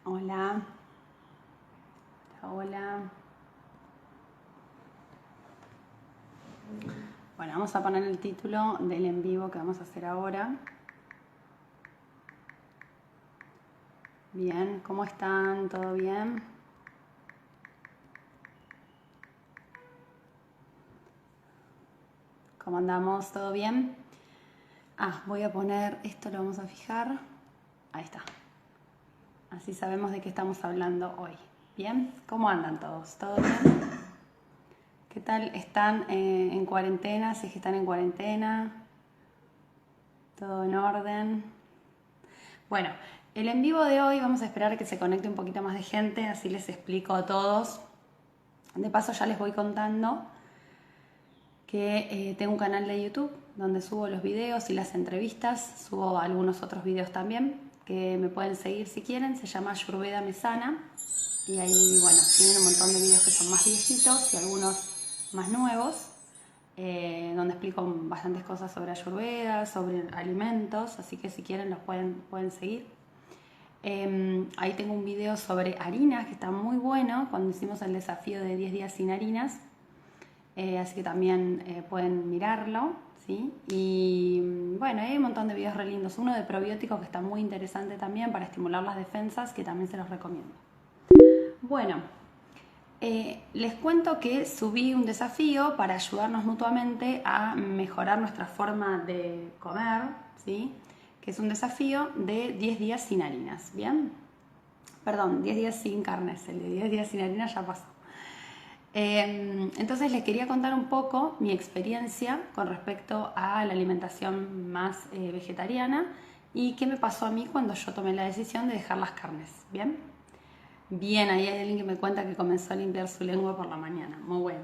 Hola, hola. Bueno, vamos a poner el título del en vivo que vamos a hacer ahora. Bien, ¿cómo están? ¿Todo bien? ¿Cómo andamos? ¿Todo bien? Voy a poner, esto lo vamos a fijar. Ahí está. Así sabemos de qué estamos hablando hoy. ¿Bien? ¿Cómo andan todos? ¿Todo bien? ¿Qué tal? ¿Están en cuarentena? Si es que están en cuarentena. ¿Todo en orden? Bueno, el en vivo de hoy vamos a esperar a que se conecte un poquito más de gente, así les explico a todos. De paso ya les voy contando que tengo un canal de YouTube donde subo los videos y las entrevistas, subo algunos otros videos también, que me pueden seguir si quieren, se llama Ayurveda Me Sana, y ahí, bueno, tienen un montón de videos que son más viejitos y algunos más nuevos, donde explico bastantes cosas sobre Ayurveda, sobre alimentos, así que si quieren los pueden seguir. Ahí tengo un video sobre harinas que está muy bueno, cuando hicimos el desafío de 10 días sin harinas, así que también pueden mirarlo, ¿sí? Y bueno, hay un montón de videos re lindos, uno de probióticos que está muy interesante también para estimular las defensas, que también se los recomiendo. Bueno, les cuento que subí un desafío para ayudarnos mutuamente a mejorar nuestra forma de comer, ¿sí? Que es un desafío de 10 días sin harinas, ¿bien? Perdón, 10 días sin carnes, el de 10 días sin harinas ya pasó. Entonces les quería contar un poco mi experiencia con respecto a la alimentación más vegetariana y qué me pasó a mí cuando yo tomé la decisión de dejar las carnes, ¿bien? Bien, ahí hay alguien que me cuenta que comenzó a limpiar su lengua por la mañana, muy bueno.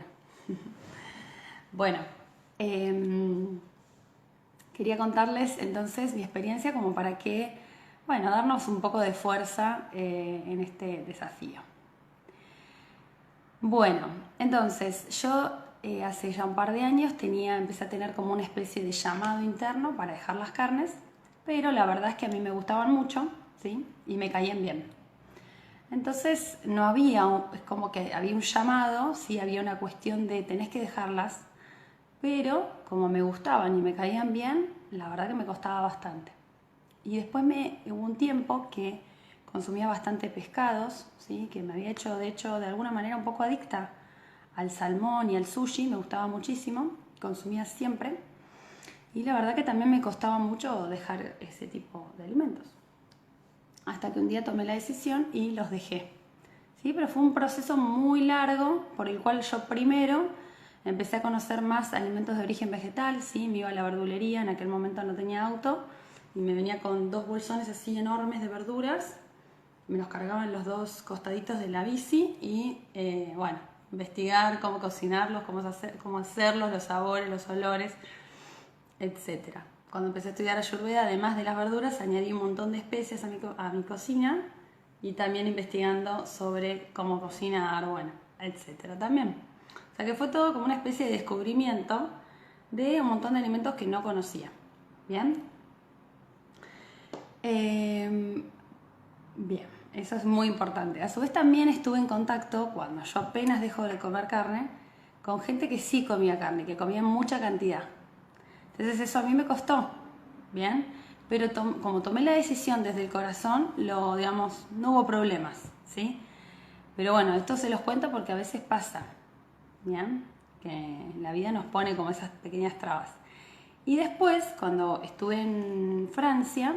Bueno, quería contarles entonces mi experiencia como para que, bueno, darnos un poco de fuerza en este desafío. Bueno, entonces yo hace ya un par de años empecé a tener como una especie de llamado interno para dejar las carnes, pero la verdad es que a mí me gustaban mucho, ¿sí? Y me caían bien. Entonces no había, es como que había un llamado, sí, había una cuestión de tenés que dejarlas, pero como me gustaban y me caían bien, la verdad que me costaba bastante. Y después hubo un tiempo que consumía bastante pescados, ¿sí? Que me había hecho, de hecho, de alguna manera un poco adicta al salmón y al sushi, me gustaba muchísimo, consumía siempre. Y la verdad que también me costaba mucho dejar ese tipo de alimentos. Hasta que un día tomé la decisión y los dejé. ¿Sí? Pero fue un proceso muy largo por el cual yo primero empecé a conocer más alimentos de origen vegetal, ¿sí? Me iba a la verdulería, en aquel momento no tenía auto, y me venía con 2 bolsones así enormes de verduras, me los cargaba en los 2 costaditos de la bici y bueno, investigar cómo cocinarlos, cómo hacerlos, los sabores, los olores, etcétera. Cuando empecé a estudiar Ayurveda, además de las verduras, añadí un montón de especias a mi cocina y también investigando sobre cómo cocinar, bueno, etcétera también. O sea que fue todo como una especie de descubrimiento de un montón de alimentos que no conocía. ¿Bien? Bien, eso es muy importante. A su vez también estuve en contacto, cuando yo apenas dejo de comer carne, con gente que sí comía carne, que comía en mucha cantidad. Entonces eso a mí me costó, ¿bien? Pero como tomé la decisión desde el corazón, digamos, no hubo problemas, ¿sí? Pero bueno, esto se los cuento porque a veces pasa, ¿bien? Que la vida nos pone como esas pequeñas trabas. Y después, cuando estuve en Francia,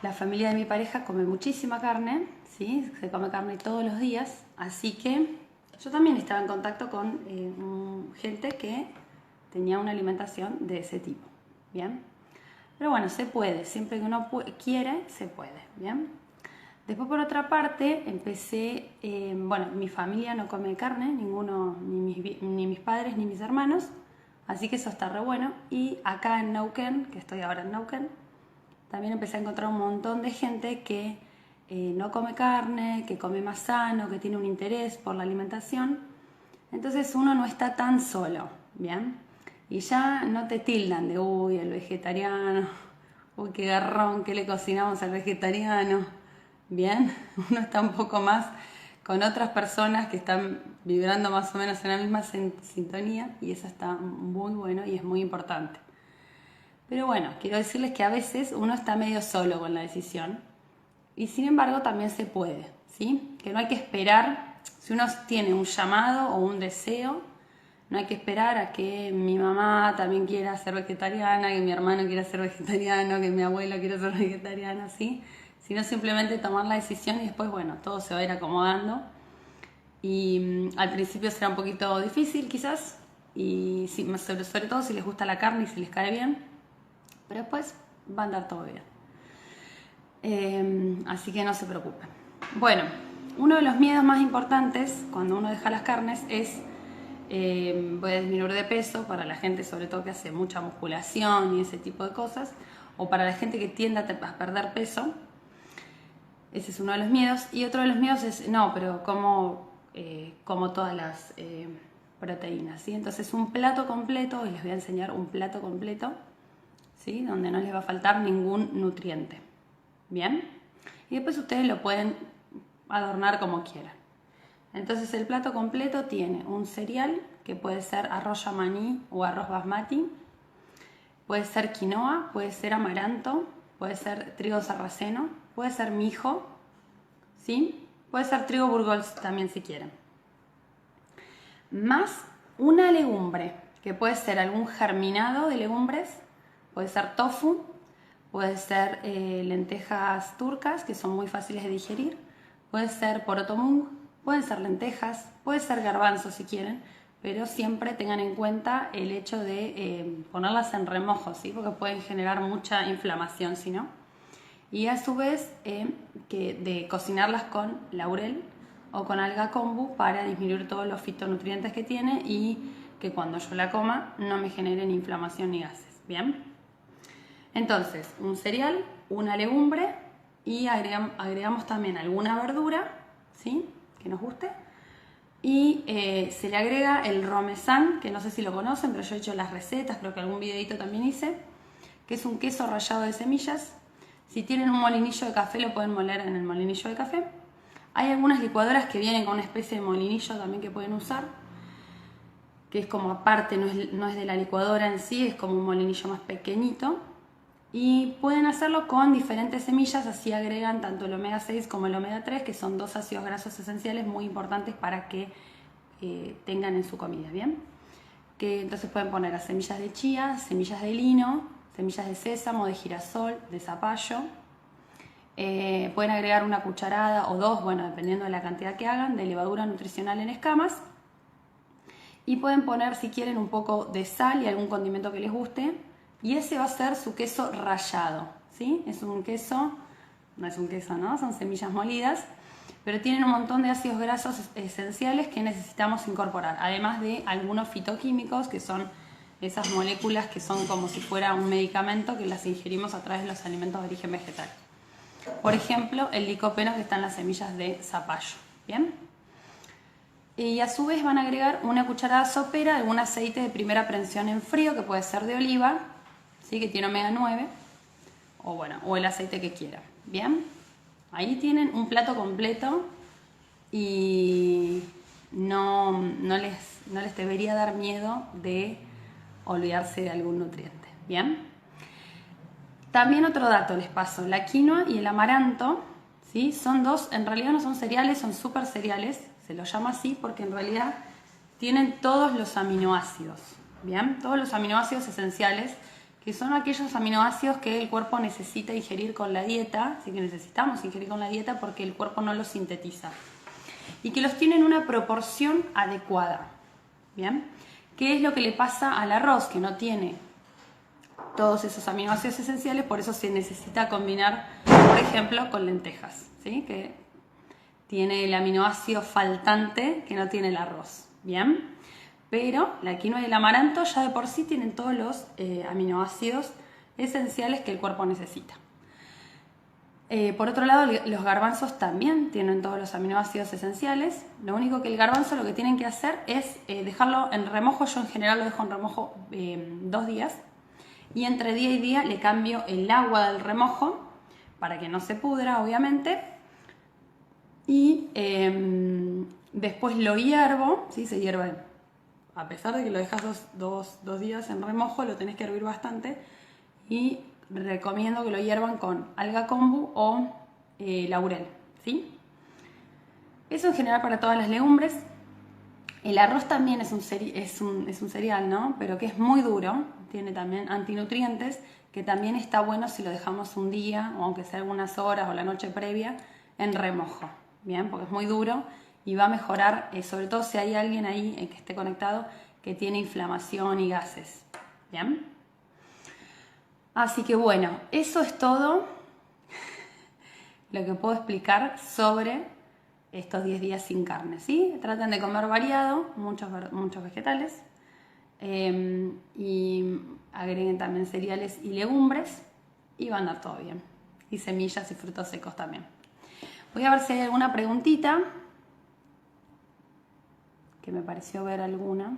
la familia de mi pareja come muchísima carne, ¿sí? Se come carne todos los días, así que yo también estaba en contacto con gente que tenía una alimentación de ese tipo, ¿bien? Pero bueno, se puede, siempre que uno quiere, se puede, ¿bien? Después, por otra parte, empecé, bueno, mi familia no come carne, ninguno, ni mis padres ni mis hermanos, así que eso está re bueno. Y acá en Neuquén, que estoy ahora en Neuquén, también empecé a encontrar un montón de gente que no come carne, que come más sano, que tiene un interés por la alimentación. Entonces uno no está tan solo, ¿bien? Y ya no te tildan de, uy, el vegetariano, uy, qué garrón, qué le cocinamos al vegetariano. Bien, uno está un poco más con otras personas que están vibrando más o menos en la misma sintonía y eso está muy bueno y es muy importante. Pero bueno, quiero decirles que a veces uno está medio solo con la decisión y sin embargo también se puede, ¿sí? Que no hay que esperar, si uno tiene un llamado o un deseo, no hay que esperar a que mi mamá también quiera ser vegetariana, que mi hermano quiera ser vegetariano, que mi abuelo quiera ser vegetariana, ¿sí? Sino simplemente tomar la decisión y después, bueno, todo se va a ir acomodando. Y al principio será un poquito difícil quizás, y sobre todo si les gusta la carne y si les cae bien, pero después va a andar todo bien. Así que no se preocupen. Bueno, uno de los miedos más importantes cuando uno deja las carnes es voy a disminuir de peso, para la gente sobre todo que hace mucha musculación y ese tipo de cosas, o para la gente que tiende a perder peso. Ese es uno de los miedos. Y otro de los miedos es, no, pero como todas las proteínas, ¿sí? Entonces un plato completo, y les voy a enseñar un plato completo, ¿sí? Donde no les va a faltar ningún nutriente. ¿Bien? Y después ustedes lo pueden adornar como quieran. Entonces el plato completo tiene un cereal que puede ser arroz yamaní o arroz basmati, puede ser quinoa, puede ser amaranto, puede ser trigo sarraceno, puede ser mijo, ¿sí? Puede ser trigo burgos también si quieren. Más una legumbre, que puede ser algún germinado de legumbres, puede ser tofu, puede ser lentejas turcas, que son muy fáciles de digerir, puede ser poroto mung, pueden ser lentejas, puede ser garbanzo si quieren, pero siempre tengan en cuenta el hecho de ponerlas en remojo, ¿sí? Porque pueden generar mucha inflamación, si no. Y a su vez que de cocinarlas con laurel o con alga kombu para disminuir todos los fitonutrientes que tiene y que cuando yo la coma no me generen inflamación ni gases. ¿Bien? Entonces, un cereal, una legumbre y agregamos también alguna verdura, ¿sí? Que nos guste. Y se le agrega el romesán, que no sé si lo conocen, pero yo he hecho las recetas, creo que algún videito también hice, que es un queso rallado de semillas. Si tienen un molinillo de café, lo pueden moler en el molinillo de café. Hay algunas licuadoras que vienen con una especie de molinillo también que pueden usar, que es como aparte, no es de la licuadora en sí, es como un molinillo más pequeñito. Y pueden hacerlo con diferentes semillas, así agregan tanto el omega 6 como el omega 3, que son dos ácidos grasos esenciales muy importantes para que tengan en su comida, ¿bien? Que entonces pueden poner las semillas de chía, semillas de lino, semillas de sésamo, de girasol, de zapallo. Pueden agregar una cucharada o dos, bueno, dependiendo de la cantidad que hagan, de levadura nutricional en escamas. Y pueden poner, si quieren, un poco de sal y algún condimento que les guste. Y ese va a ser su queso rallado, ¿sí? Es un queso, no es un queso, ¿no? Son semillas molidas, pero tienen un montón de ácidos grasos esenciales que necesitamos incorporar, además de algunos fitoquímicos, que son esas moléculas que son como si fuera un medicamento que las ingerimos a través de los alimentos de origen vegetal. Por ejemplo, el licopeno que está en las semillas de zapallo, ¿bien? Y a su vez van a agregar una cucharada sopera de algún aceite de primera prensión en frío, que puede ser de oliva, ¿sí? Que tiene omega 9, o bueno, o el aceite que quieran. Bien, ahí tienen un plato completo y no les debería dar miedo de olvidarse de algún nutriente. Bien, también otro dato les paso: la quinoa y el amaranto, ¿sí? Son dos, en realidad no son cereales, son super cereales. Se los llama así porque en realidad tienen todos los aminoácidos, ¿bien? Todos los aminoácidos esenciales, que son aquellos aminoácidos que el cuerpo necesita ingerir con la dieta, así que necesitamos ingerir con la dieta porque el cuerpo no los sintetiza. Y que los tiene en una proporción adecuada, ¿bien? ¿Qué es lo que le pasa al arroz? Que no tiene todos esos aminoácidos esenciales, por eso se necesita combinar, por ejemplo, con lentejas, ¿sí? Que tiene el aminoácido faltante que no tiene el arroz, ¿bien? Pero la quinoa y el amaranto ya de por sí tienen todos los aminoácidos esenciales que el cuerpo necesita. Por otro lado, los garbanzos también tienen todos los aminoácidos esenciales. Lo único que el garbanzo lo que tienen que hacer es dejarlo en remojo. Yo en general lo dejo en remojo 2 días. Y entre día y día le cambio el agua del remojo para que no se pudra, obviamente. Y después lo hiervo, ¿sí? Se hierve, a pesar de que lo dejas dos días en remojo, lo tenés que hervir bastante. Y recomiendo que lo hiervan con alga kombu o laurel, ¿sí? Eso en general para todas las legumbres. El arroz también es un cereal, ¿no? Pero que es muy duro, tiene también antinutrientes, que también está bueno si lo dejamos un día, o aunque sea algunas horas o la noche previa, en remojo, ¿bien? Porque es muy duro y va a mejorar, sobre todo si hay alguien ahí que esté conectado que tiene inflamación y gases, ¿bien? Así que bueno, eso es todo lo que puedo explicar sobre estos 10 días sin carne, ¿sí? Traten de comer variado, muchos vegetales, y agreguen también cereales y legumbres y va a andar todo bien. Y semillas y frutos secos también. Voy a ver si hay alguna preguntita, que me pareció ver alguna.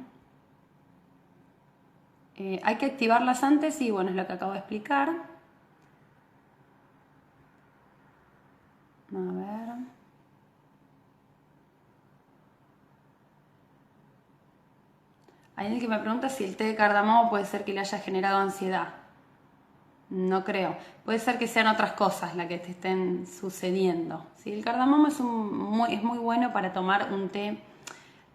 Hay que activarlas antes y bueno, es lo que acabo de explicar. A ver. Hay alguien que me pregunta si el té de cardamomo puede ser que le haya generado ansiedad. No creo. Puede ser que sean otras cosas las que te estén sucediendo. ¿Sí? El cardamomo es muy bueno para tomar un té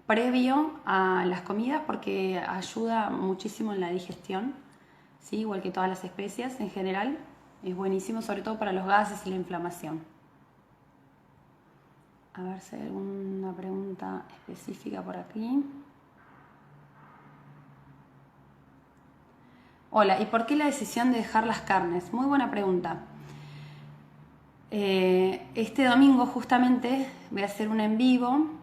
previo a las comidas porque ayuda muchísimo en la digestión, ¿sí? Igual que todas las especias en general. Es buenísimo, sobre todo para los gases y la inflamación. A ver si hay alguna pregunta específica por aquí. Hola, ¿y por qué la decisión de dejar las carnes? Muy buena pregunta. Este domingo justamente voy a hacer un en vivo.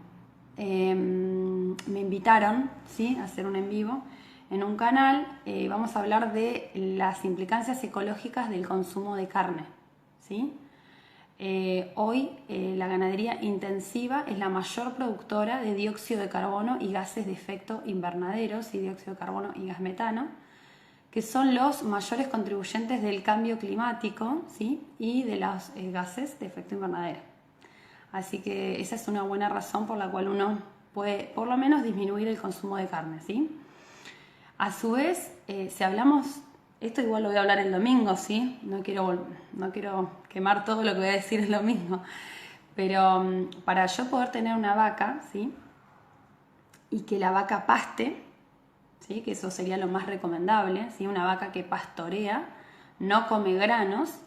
Me invitaron, ¿sí?, a hacer un en vivo en un canal. Vamos a hablar de las implicancias ecológicas del consumo de carne, ¿sí? Hoy la ganadería intensiva es la mayor productora de dióxido de carbono y gases de efecto invernadero, ¿sí? Dióxido de carbono y gas metano, que son los mayores contribuyentes del cambio climático, ¿sí?, y de los gases de efecto invernadero. Así que esa es una buena razón por la cual uno puede por lo menos disminuir el consumo de carne, ¿sí? A su vez, si hablamos, esto igual lo voy a hablar el domingo, ¿sí? No quiero quemar todo lo que voy a decir el domingo, pero para yo poder tener una vaca, ¿sí?, y que la vaca paste, ¿sí?, que eso sería lo más recomendable, ¿sí? Una vaca que pastorea, no come granos,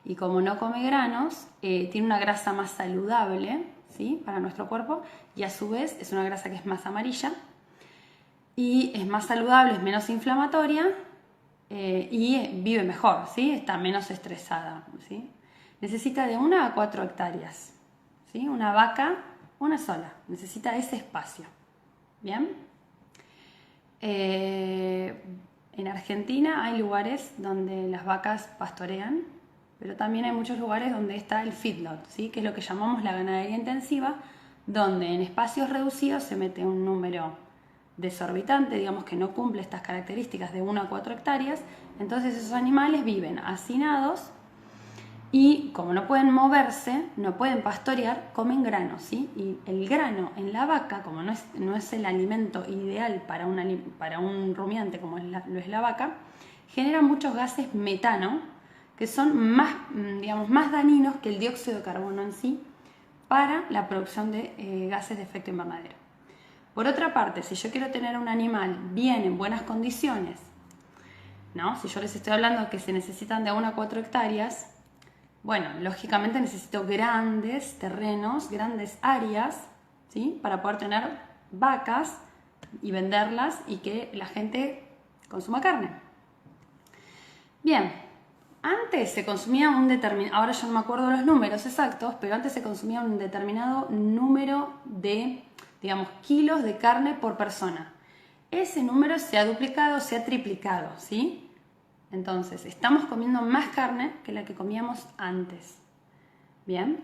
y como no come granos, tiene una grasa más saludable, ¿sí?, para nuestro cuerpo, y a su vez es una grasa que es más amarilla, y es más saludable, es menos inflamatoria, y vive mejor, ¿sí?, está menos estresada, ¿sí? Necesita de 1 a 4 hectáreas, ¿sí? Una vaca, una sola, necesita ese espacio, ¿bien? En Argentina hay lugares donde las vacas pastorean, pero también hay muchos lugares donde está el feedlot, ¿sí?, que es lo que llamamos la ganadería intensiva, donde en espacios reducidos se mete un número desorbitante, digamos que no cumple estas características de 1 a 4 hectáreas, entonces esos animales viven hacinados y como no pueden moverse, no pueden pastorear, comen grano, ¿sí? Y el grano en la vaca, como no es el alimento ideal para un rumiante como lo es la vaca, genera muchos gases metano, que son más, digamos, más dañinos que el dióxido de carbono en sí para la producción de gases de efecto invernadero. Por otra parte, si yo quiero tener un animal bien, en buenas condiciones, ¿no?, si yo les estoy hablando que se necesitan de 1 a 4 hectáreas, bueno, lógicamente necesito grandes terrenos, grandes áreas, ¿sí?, para poder tener vacas y venderlas y que la gente consuma carne. Bien, antes se consumía ahora yo no me acuerdo los números exactos, pero antes se consumía un determinado número de, digamos, kilos de carne por persona. Ese número se ha duplicado, se ha triplicado, ¿sí? Entonces, estamos comiendo más carne que la que comíamos antes. ¿Bien?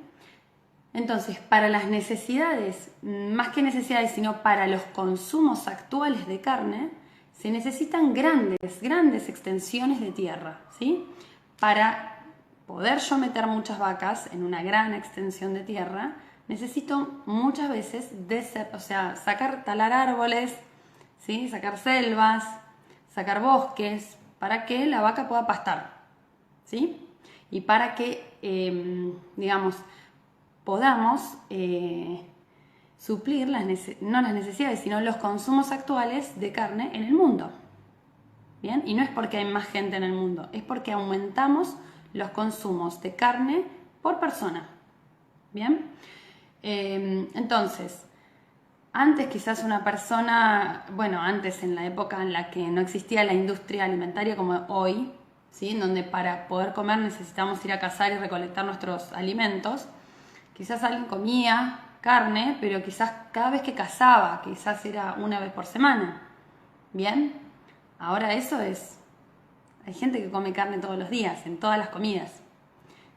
Entonces, para las necesidades, más que necesidades, sino para los consumos actuales de carne, se necesitan grandes extensiones de tierra, ¿sí? Para poder yo meter muchas vacas en una gran extensión de tierra, necesito muchas veces talar árboles, ¿sí? Sacar selvas, sacar bosques, para que la vaca pueda pastar, ¿sí? Y para que, digamos, podamos suplir no las necesidades, sino los consumos actuales de carne en el mundo. ¿Bien? Y no es porque hay más gente en el mundo, es porque aumentamos los consumos de carne por persona. ¿Bien? Entonces, antes quizás una persona, antes en la época en la que no existía la industria alimentaria como hoy, ¿sí? En donde para poder comer necesitamos ir a cazar y recolectar nuestros alimentos, quizás alguien comía carne, pero quizás cada vez que cazaba, quizás era una vez por semana. ¿Bien? Ahora hay gente que come carne todos los días, en todas las comidas.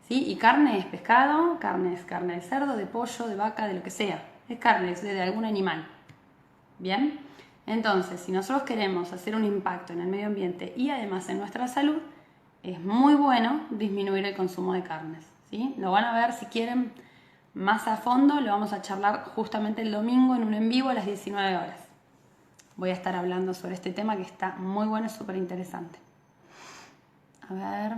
¿Sí? Y carne es pescado, carne es carne de cerdo, de pollo, de vaca, de lo que sea. Es carne, es de algún animal. ¿Bien? Entonces, si nosotros queremos hacer un impacto en el medio ambiente y además en nuestra salud, es muy bueno disminuir el consumo de carnes. ¿Sí? Lo van a ver si quieren más a fondo, lo vamos a charlar justamente el domingo en un en vivo a las 19 horas. Voy a estar hablando sobre este tema que está muy bueno y súper interesante. A ver.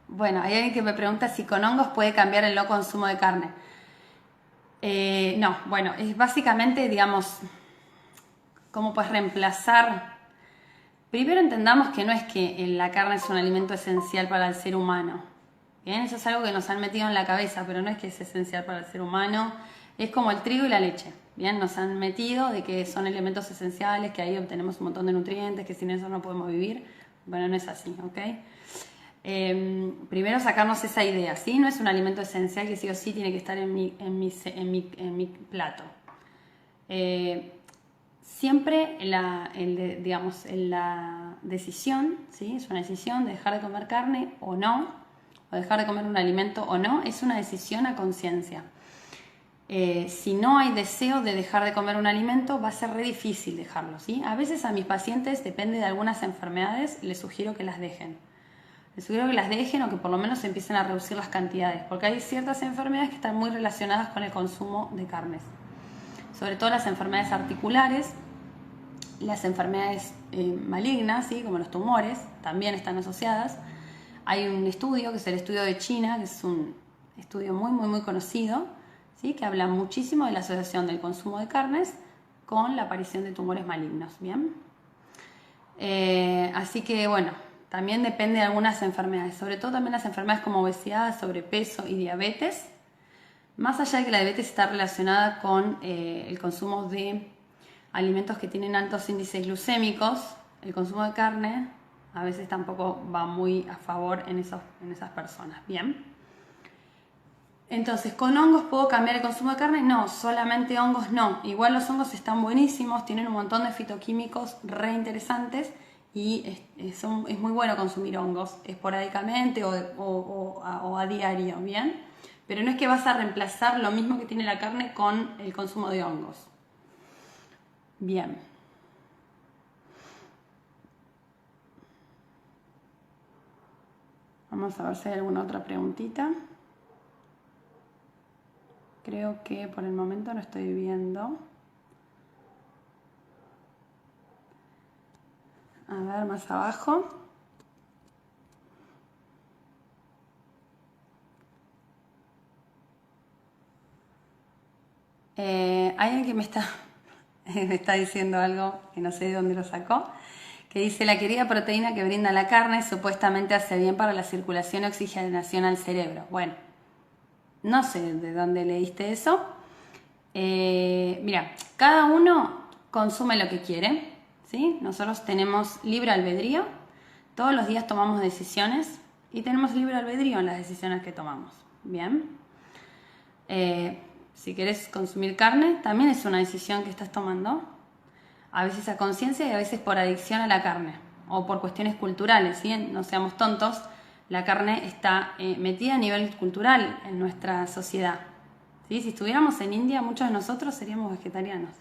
Bueno, hay alguien que me pregunta si con hongos puede cambiar el no consumo de carne. No, bueno, es básicamente, digamos, cómo puedes reemplazar. Primero entendamos que no es que la carne es un alimento esencial para el ser humano. Bien, eso es algo que nos han metido en la cabeza, pero no es que es esencial para el ser humano. Es como el trigo y la leche. Bien, nos han metido de que son elementos esenciales, que ahí obtenemos un montón de nutrientes, que sin eso no podemos vivir. Bueno, no es así, ¿ok? Primero sacarnos esa idea, ¿sí? No es un alimento esencial que sí o sí tiene que estar en mi plato. Siempre la decisión, ¿sí? Es una decisión de dejar de comer carne o no, o dejar de comer un alimento o no, es una decisión a conciencia. Si no hay deseo de dejar de comer un alimento, va a ser re difícil dejarlo, ¿sí? A veces a mis pacientes, depende de algunas enfermedades, les sugiero que las dejen. Les sugiero que las dejen o que por lo menos empiecen a reducir las cantidades, porque hay ciertas enfermedades que están muy relacionadas con el consumo de carnes. Sobre todo las enfermedades articulares, las enfermedades malignas, ¿sí? Como los tumores, también están asociadas. Hay un estudio, que es el estudio de China, que es un estudio muy, muy, muy conocido, ¿sí? Que habla muchísimo de la asociación del consumo de carnes con la aparición de tumores malignos. ¿Bien? Así que, bueno, también depende de algunas enfermedades, sobre todo también las enfermedades como obesidad, sobrepeso y diabetes. Más allá de que la diabetes está relacionada con el consumo de alimentos que tienen altos índices glucémicos, el consumo de carne a veces tampoco va muy a favor en esas personas. Bien. Entonces, ¿con hongos puedo cambiar el consumo de carne? No, solamente hongos no. Igual los hongos están buenísimos, tienen un montón de fitoquímicos re interesantes y es muy bueno consumir hongos esporádicamente o a diario, ¿bien? Pero no es que vas a reemplazar lo mismo que tiene la carne con el consumo de hongos. Bien. Vamos a ver si hay alguna otra preguntita. Creo que por el momento no estoy viendo. A ver, más abajo. Hay alguien que me está diciendo algo que no sé de dónde lo sacó, que dice: la querida proteína que brinda la carne supuestamente hace bien para la circulación y oxigenación al cerebro. Bueno, no sé de dónde leíste eso. Mira, cada uno consume lo que quiere, ¿sí? Nosotros tenemos libre albedrío, todos los días tomamos decisiones y tenemos libre albedrío en las decisiones que tomamos. Bien. Si querés consumir carne, también es una decisión que estás tomando, a veces a conciencia y a veces por adicción a la carne o por cuestiones culturales, ¿sí? No seamos tontos, la carne está metida a nivel cultural en nuestra sociedad, ¿sí? Si estuviéramos en India, muchos de nosotros seríamos vegetarianos.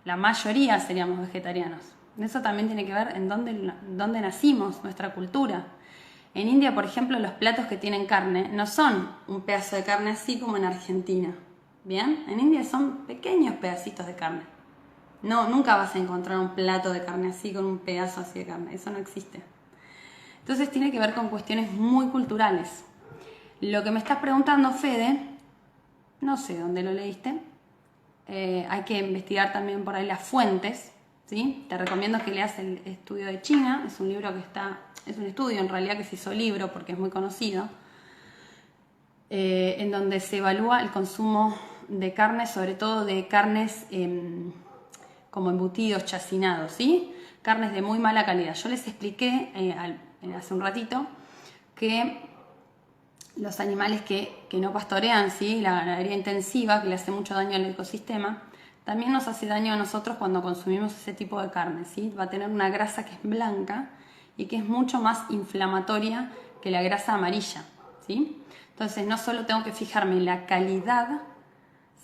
La mayoría seríamos vegetarianos. Eso también tiene que ver en dónde nacimos, nuestra cultura. En India, por ejemplo, los platos que tienen carne no son un pedazo de carne así como en Argentina. ¿Bien? En India son pequeños pedacitos de carne. No, nunca vas a encontrar un plato de carne así con un pedazo así de carne. Eso no existe. Entonces tiene que ver con cuestiones muy culturales. Lo que me estás preguntando, Fede, no sé dónde lo leíste. Hay que investigar también por ahí las fuentes, ¿sí? Te recomiendo que leas el estudio de China. Es un libro es un estudio en realidad que se hizo libro porque es muy conocido, en donde se evalúa el consumo de carne, sobre todo de carnes como embutidos, chacinados, ¿sí? Carnes de muy mala calidad. Yo les expliqué hace un ratito que los animales que no pastorean, ¿sí? La ganadería intensiva, que le hace mucho daño al ecosistema, también nos hace daño a nosotros cuando consumimos ese tipo de carne, ¿sí? Va a tener una grasa que es blanca y que es mucho más inflamatoria que la grasa amarilla, ¿sí? Entonces no solo tengo que fijarme en la calidad,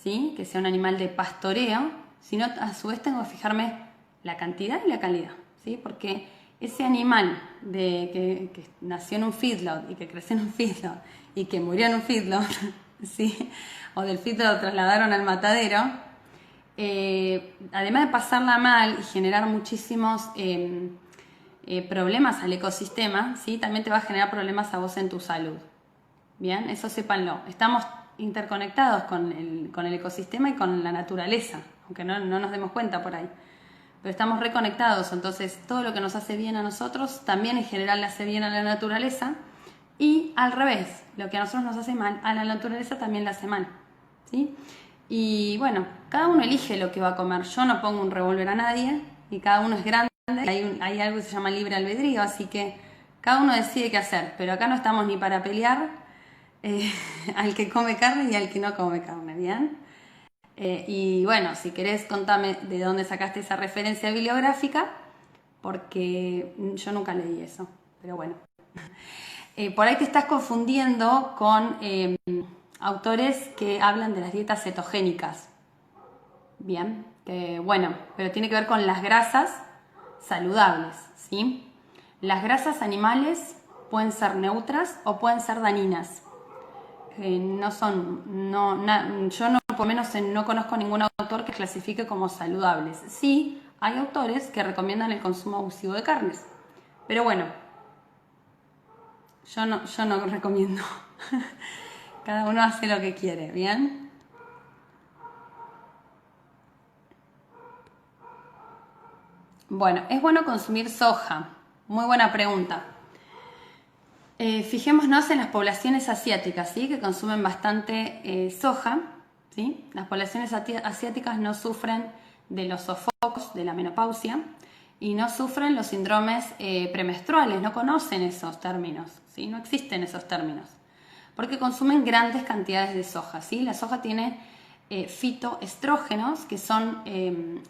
¿sí? Que sea un animal de pastoreo, sino a su vez tengo que fijarme la cantidad y la calidad, ¿sí? Porque ese animal que nació en un feedlot y que creció en un feedlot y que murió en un feedlot, ¿sí? O del feedlot lo trasladaron al matadero, además de pasarla mal y generar muchísimos problemas al ecosistema, ¿sí? También te va a generar problemas a vos en tu salud. Bien, eso sépanlo. Estamos interconectados con el ecosistema y con la naturaleza, aunque no nos demos cuenta por ahí. Pero estamos reconectados, entonces todo lo que nos hace bien a nosotros también en general le hace bien a la naturaleza, y al revés, lo que a nosotros nos hace mal, a la naturaleza también le hace mal, ¿sí? Y bueno, cada uno elige lo que va a comer. Yo no pongo un revólver a nadie y cada uno es grande. Hay algo que se llama libre albedrío, así que cada uno decide qué hacer. Pero acá no estamos ni para pelear al que come carne y al que no come carne, ¿bien? Y bueno, si querés contame de dónde sacaste esa referencia bibliográfica, porque yo nunca leí eso, pero bueno. Por ahí te estás confundiendo con autores que hablan de las dietas cetogénicas. Bien, bueno, pero tiene que ver con las grasas saludables, ¿sí? Las grasas animales pueden ser neutras o pueden ser dañinas. No son, yo no, por lo menos no conozco ningún autor que clasifique como saludables. Sí, hay autores que recomiendan el consumo abusivo de carnes, pero bueno, yo no recomiendo. Cada uno hace lo que quiere, ¿bien? Bueno, es bueno consumir soja. Muy buena pregunta. Fijémonos en las poblaciones asiáticas, ¿sí? Que consumen bastante soja, ¿sí? Las poblaciones asiáticas no sufren de los sofocos, de la menopausia, y no sufren los síndromes premenstruales, no conocen esos términos, ¿sí? No existen esos términos, porque consumen grandes cantidades de soja, ¿sí? La soja tiene fitoestrógenos, que son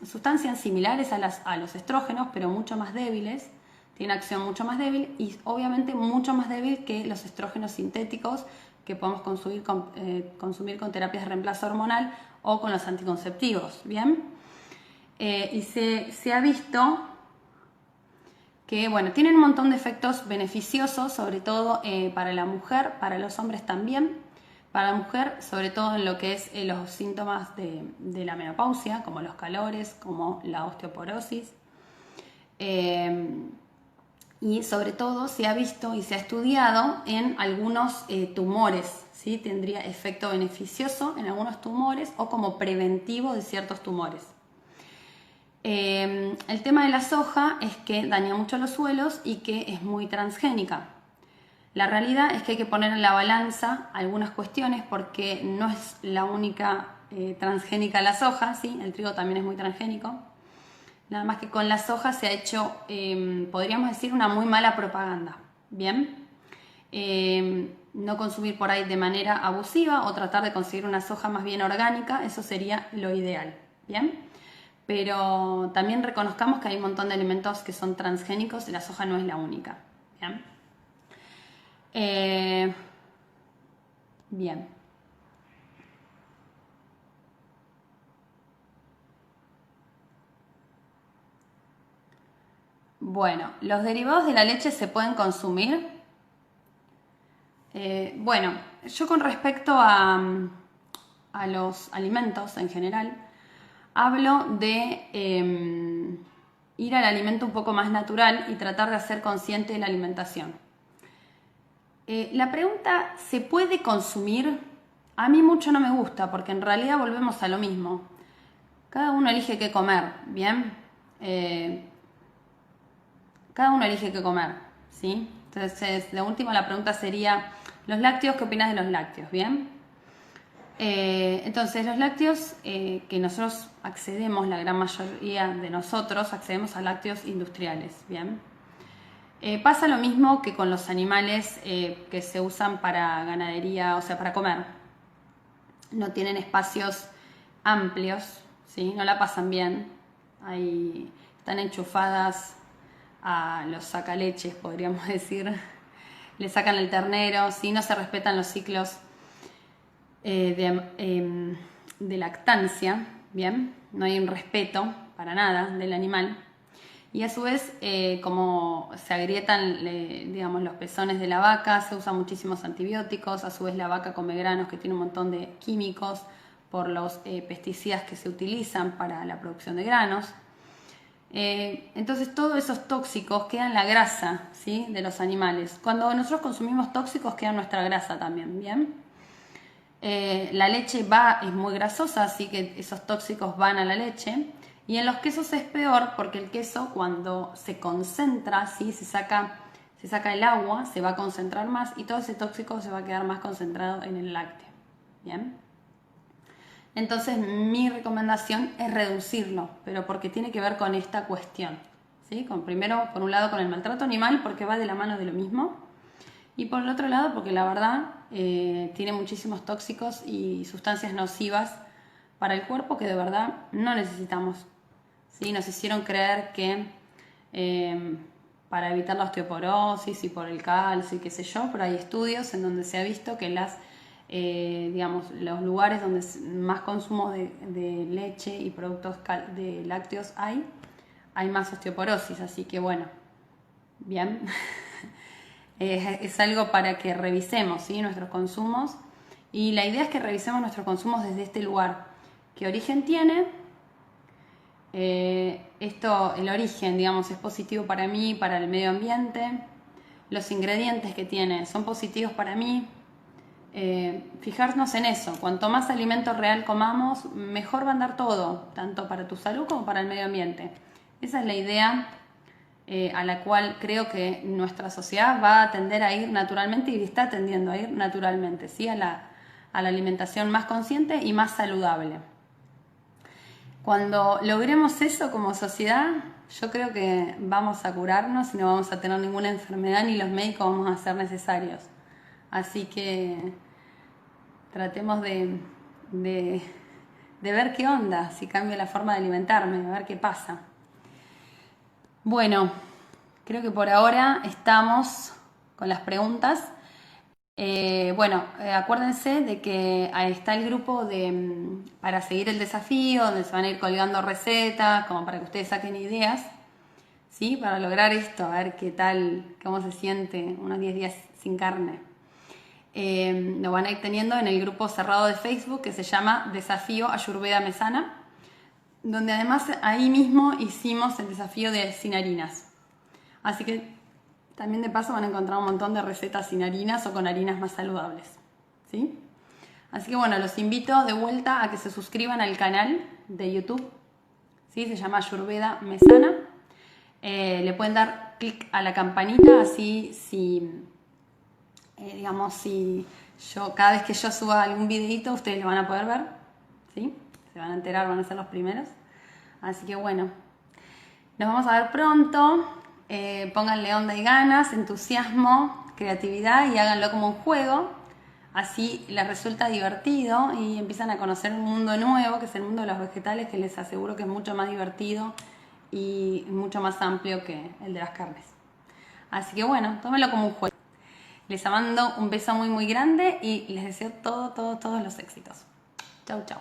sustancias similares a los estrógenos, pero mucho más débiles. Tiene acción mucho más débil y obviamente mucho más débil que los estrógenos sintéticos que podemos consumir con terapias de reemplazo hormonal o con los anticonceptivos, ¿bien? Y se ha visto que, bueno, tienen un montón de efectos beneficiosos, sobre todo para la mujer, para los hombres también. Para la mujer, sobre todo en lo que es los síntomas de la menopausia, como los calores, como la osteoporosis. Y sobre todo se ha visto y se ha estudiado en algunos tumores, ¿sí? Tendría efecto beneficioso en algunos tumores o como preventivo de ciertos tumores. El tema de la soja es que daña mucho los suelos y que es muy transgénica. La realidad es que hay que poner en la balanza algunas cuestiones porque no es la única transgénica la soja, ¿sí? El trigo también es muy transgénico. Nada más que con la soja se ha hecho, podríamos decir, una muy mala propaganda. Bien, no consumir por ahí de manera abusiva o tratar de conseguir una soja más bien orgánica, eso sería lo ideal. Bien, pero también reconozcamos que hay un montón de alimentos que son transgénicos y la soja no es la única. Bien. Bien. Bueno, ¿los derivados de la leche se pueden consumir? Bueno, yo con respecto a los alimentos en general, hablo de ir al alimento un poco más natural y tratar de hacer consciente la alimentación. La pregunta, ¿se puede consumir? A mí mucho no me gusta porque en realidad volvemos a lo mismo. Cada uno elige qué comer, ¿bien? Cada uno elige qué comer, ¿sí? Entonces, de última la pregunta sería, ¿los lácteos, qué opinas de los lácteos? ¿Bien? Entonces, los lácteos que nosotros accedemos, la gran mayoría de nosotros, accedemos a lácteos industriales, ¿bien? Pasa lo mismo que con los animales que se usan para ganadería, o sea, para comer. No tienen espacios amplios, ¿sí? No la pasan bien. Ahí están enchufadas a los sacaleches, podríamos decir. Le sacan el ternero, ¿sí? No se respetan los ciclos de lactancia, ¿bien? No hay un respeto para nada del animal. Y a su vez, como se agrietan, digamos, los pezones de la vaca, se usan muchísimos antibióticos, a su vez la vaca come granos que tiene un montón de químicos por los pesticidas que se utilizan para la producción de granos. Entonces todos esos tóxicos quedan en la grasa, ¿sí?, de los animales. Cuando nosotros consumimos tóxicos queda en nuestra grasa también, ¿bien? La leche es muy grasosa, así que esos tóxicos van a la leche. Y en los quesos es peor porque el queso cuando se concentra, ¿sí?, se saca el agua, se va a concentrar más y todo ese tóxico se va a quedar más concentrado en el lácteo. ¿Bien? Entonces mi recomendación es reducirlo, pero porque tiene que ver con esta cuestión, ¿sí? Primero, por un lado, con el maltrato animal, porque va de la mano de lo mismo, y por el otro lado, porque la verdad tiene muchísimos tóxicos y sustancias nocivas para el cuerpo que de verdad no necesitamos, ¿sí? Nos hicieron creer que para evitar la osteoporosis y por el calcio y qué sé yo, pero hay estudios en donde se ha visto que digamos, los lugares donde más consumo de leche y productos de lácteos hay más osteoporosis, así que bueno, bien, es algo para que revisemos, ¿sí?, nuestros consumos, y la idea es que revisemos nuestros consumos desde este lugar. ¿Qué origen tiene? El origen, digamos, es positivo para mí, para el medio ambiente. Los ingredientes que tiene son positivos para mí. Fijarnos en eso. Cuanto más alimento real comamos, mejor va a andar todo, tanto para tu salud como para el medio ambiente. Esa es la idea a la cual creo que nuestra sociedad va a tender a ir naturalmente y está tendiendo a ir naturalmente, ¿sí?, a la alimentación más consciente y más saludable. Cuando logremos eso como sociedad, yo creo que vamos a curarnos y no vamos a tener ninguna enfermedad ni los médicos vamos a ser necesarios. Así que tratemos de ver qué onda, si cambia la forma de alimentarme, a ver qué pasa. Bueno, creo que por ahora estamos con las preguntas. Acuérdense de que ahí está el grupo para seguir el desafío, donde se van a ir colgando recetas, como para que ustedes saquen ideas, ¿sí?, para lograr esto, a ver qué tal, cómo se siente unos 10 días sin carne. Lo van a ir teniendo en el grupo cerrado de Facebook que se llama Desafío Ayurveda Mesana, donde además ahí mismo hicimos el desafío de sin harinas. Así que también de paso van a encontrar un montón de recetas sin harinas o con harinas más saludables, ¿sí? Así que bueno, los invito de vuelta a que se suscriban al canal de YouTube, ¿sí? Se llama Ayurveda Mesana. Le pueden dar clic a la campanita, así si cada vez que yo suba algún videito, ustedes lo van a poder ver, ¿sí? Se van a enterar, van a ser los primeros. Así que bueno, nos vamos a ver pronto. Pónganle onda y ganas, entusiasmo, creatividad y háganlo como un juego. Así les resulta divertido y empiezan a conocer un mundo nuevo, que es el mundo de los vegetales, que les aseguro que es mucho más divertido y mucho más amplio que el de las carnes. Así que bueno, tómenlo como un juego. Les mando un beso muy muy grande y les deseo todos los éxitos. Chau, chau.